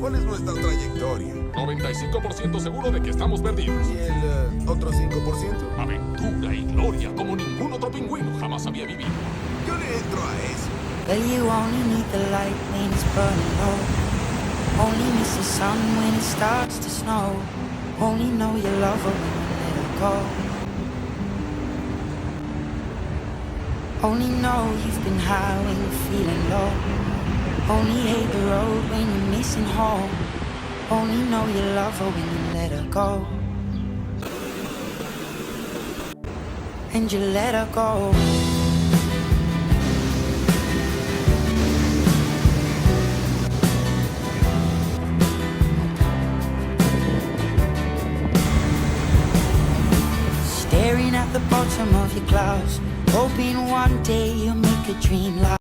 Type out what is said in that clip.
¿Cuál es nuestra trayectoria? 95% seguro de que estamos perdidos. ¿Y el otro 5%? Aventura y gloria como ningún otro pingüino jamás había vivido. Yo le entro a eso. But you only need the light when it's burning low. Only miss the sun when it starts to snow. Only know you love her when you let her go. Only know you've been high when you're feeling low. Only hate the road when you're missing home. Only know you love her when you let her go. And you let her go. Staring at the bottom of your clouds, hoping one day you'll make a dream last.